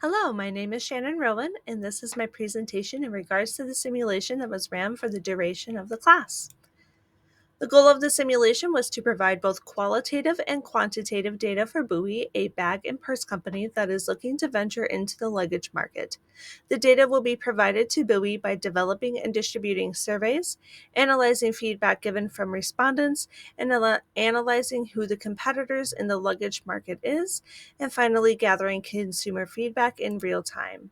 Hello, my name is Shannon Rowan, and this is my presentation in regards to the simulation that was ran for the duration of the class. The goal of the simulation was to provide both qualitative and quantitative data for Bowie, a bag and purse company that is looking to venture into the luggage market. The data will be provided to Bowie by developing and distributing surveys, analyzing feedback given from respondents, and analyzing who the competitors in the luggage market is, and finally gathering consumer feedback in real time.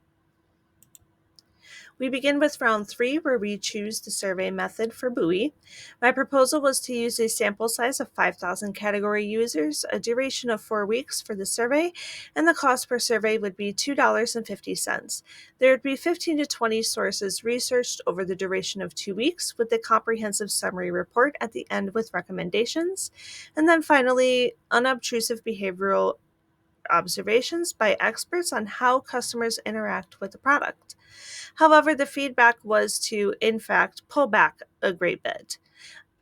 We begin with round 3, where we choose the survey method for Bowie. My proposal was to use a sample size of 5,000 category users, a duration of 4 weeks for the survey, and the cost per survey would be $2.50. There would be 15 to 20 sources researched over the duration of 2 weeks, with a comprehensive summary report at the end with recommendations. And then finally, unobtrusive behavioral observations by experts on how customers interact with the product. However, the feedback was to, in fact, pull back a great bit.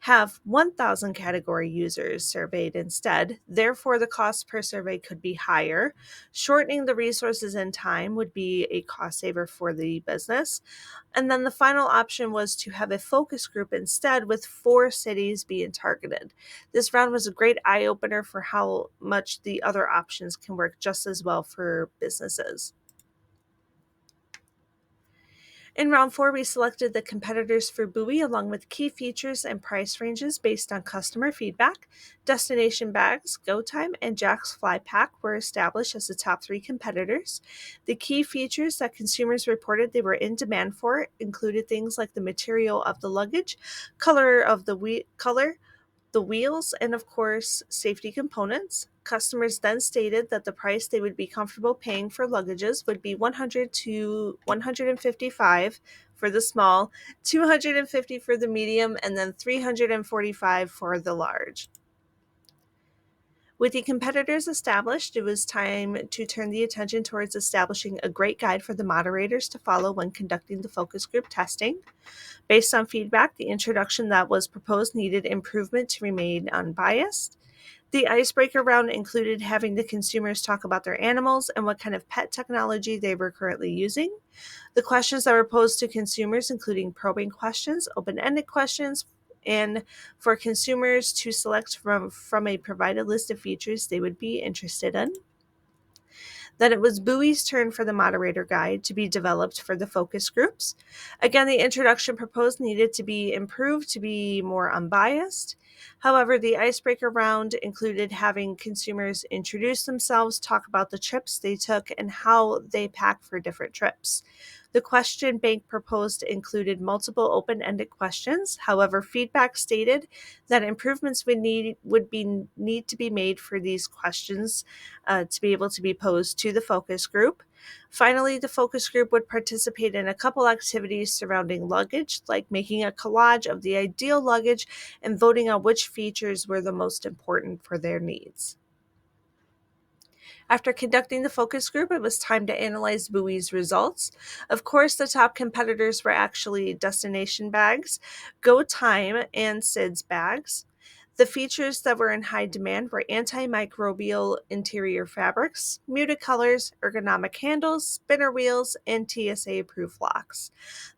Have 1,000 category users surveyed instead, therefore, the cost per survey could be higher. Shortening the resources and time would be a cost saver for the business. And then the final option was to have a focus group instead, with 4 cities being targeted. This round was a great eye opener for how much the other options can work just as well for businesses. In round 4, we selected the competitors for Bowie along with key features and price ranges based on customer feedback. Destination Bags, Go Time, and Jack's Fly Pack were established as the top 3 competitors. The key features that consumers reported they were in demand for included things like the material of the luggage, color, the wheels, and of course, safety components. Customers then stated that the price they would be comfortable paying for luggages would be 100 to 155 for the small, 250 for the medium, and then 345 for the large. With the competitors established, it was time to turn the attention towards establishing a great guide for the moderators to follow when conducting the focus group testing. Based on feedback, the introduction that was proposed needed improvement to remain unbiased. The icebreaker round included having the consumers talk about their animals and what kind of pet technology they were currently using. The questions that were posed to consumers, including probing questions, open-ended questions, and for consumers to select from a provided list of features they would be interested in. Then it was Bowie's turn for the moderator guide to be developed for the focus groups. Again, the introduction proposed needed to be improved to be more unbiased. However, the icebreaker round included having consumers introduce themselves, talk about the trips they took, and how they pack for different trips. The question bank proposed included multiple open-ended questions. However, feedback stated that improvements need to be made for these questions to be able to be posed to the focus group. Finally, the focus group would participate in a couple activities surrounding luggage, like making a collage of the ideal luggage and voting on which features were the most important for their needs. After conducting the focus group, it was time to analyze Bowie's results. Of course, the top competitors were actually Destination Bags, Go Time, and Sid's Bags. The features that were in high demand were antimicrobial interior fabrics, muted colors, ergonomic handles, spinner wheels, and TSA-approved locks.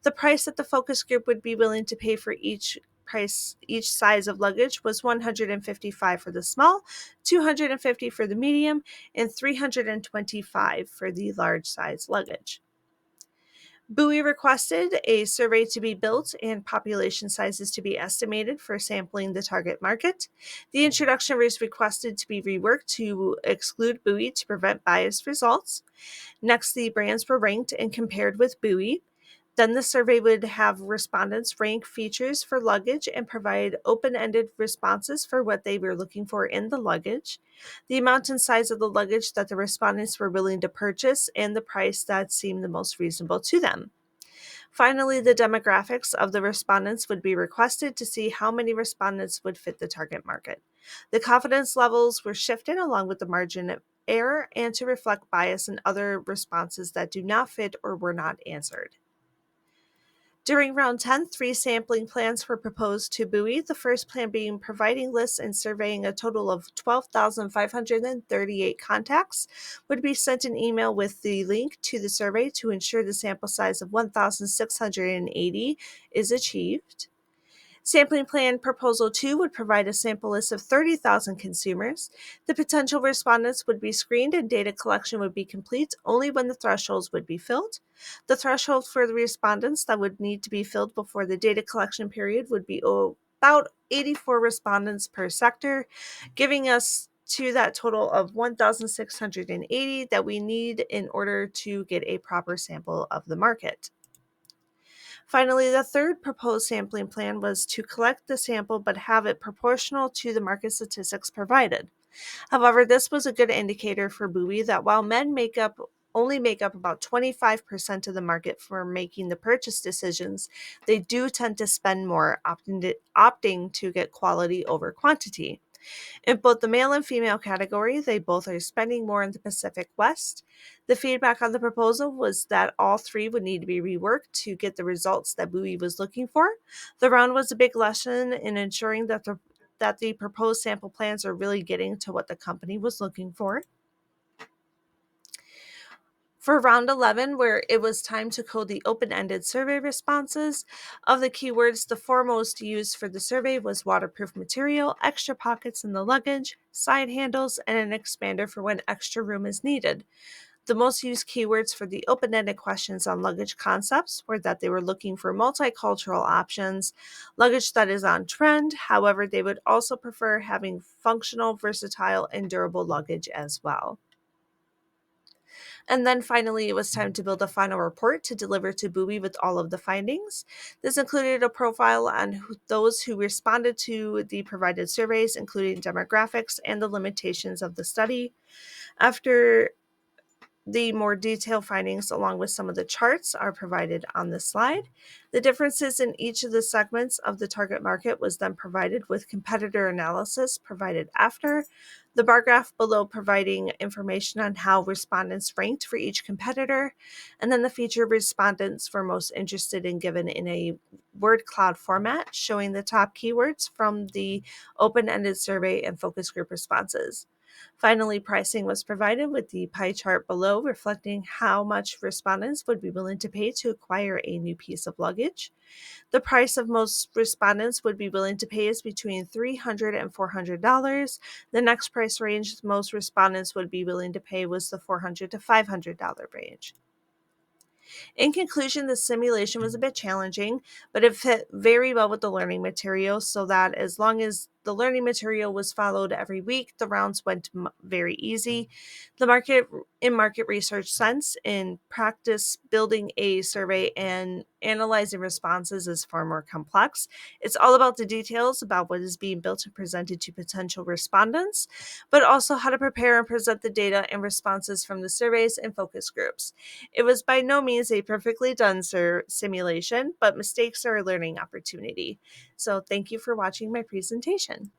The price that the focus group would be willing to pay for each size of luggage was 155 for the small, 250 for the medium, and 325 for the large size luggage. Bowie requested a survey to be built and population sizes to be estimated for sampling the target market. The introduction was requested to be reworked to exclude Bowie to prevent biased results. Next, the brands were ranked and compared with Bowie. Then the survey would have respondents rank features for luggage and provide open-ended responses for what they were looking for in the luggage, the amount and size of the luggage that the respondents were willing to purchase, and the price that seemed the most reasonable to them. Finally, the demographics of the respondents would be requested to see how many respondents would fit the target market. The confidence levels were shifted along with the margin of error and to reflect bias in other responses that do not fit or were not answered. During round 10, three sampling plans were proposed to Bowie, the first plan being providing lists and surveying a total of 12,538 contacts would be sent an email with the link to the survey to ensure the sample size of 1,680 is achieved. Sampling Plan Proposal 2 would provide a sample list of 30,000 consumers. The potential respondents would be screened and data collection would be complete only when the thresholds would be filled. The threshold for the respondents that would need to be filled before the data collection period would be about 84 respondents per sector, giving us to that total of 1,680 that we need in order to get a proper sample of the market. Finally, the third proposed sampling plan was to collect the sample but have it proportional to the market statistics provided. However, this was a good indicator for Bowie that while men only make up about 25% of the market for making the purchase decisions, they do tend to spend more, opting to get quality over quantity. In both the male and female category, they both are spending more in the Pacific West. The feedback on the proposal was that all three would need to be reworked to get the results that Bowie was looking for. The round was a big lesson in ensuring that the proposed sample plans are really getting to what the company was looking for. For round 11, where it was time to code the open-ended survey responses, of the keywords, the foremost used for the survey was waterproof material, extra pockets in the luggage, side handles, and an expander for when extra room is needed. The most used keywords for the open-ended questions on luggage concepts were that they were looking for multicultural options, luggage that is on trend. However, they would also prefer having functional, versatile, and durable luggage as well. And then finally, it was time to build a final report to deliver to Bowie with all of the findings. This included a profile on those who responded to the provided surveys, including demographics and the limitations of the study. After the more detailed findings, along with some of the charts, are provided on the slide. The differences in each of the segments of the target market was then provided with competitor analysis provided after. The bar graph below providing information on how respondents ranked for each competitor, and then the featured respondents were most interested in given in a word cloud format, showing the top keywords from the open-ended survey and focus group responses. Finally, pricing was provided with the pie chart below reflecting how much respondents would be willing to pay to acquire a new piece of luggage. The price of most respondents would be willing to pay is between $300 and $400. The next price range most respondents would be willing to pay was the $400 to $500 range. In conclusion, the simulation was a bit challenging, but it fit very well with the learning material so that as long as the learning material was followed every week, the rounds went very easy. The market research sense in practice, building a survey and analyzing responses is far more complex. It's all about the details about what is being built and presented to potential respondents, but also how to prepare and present the data and responses from the surveys and focus groups. It was by no means a perfectly done simulation, but mistakes are a learning opportunity. So thank you for watching my presentation.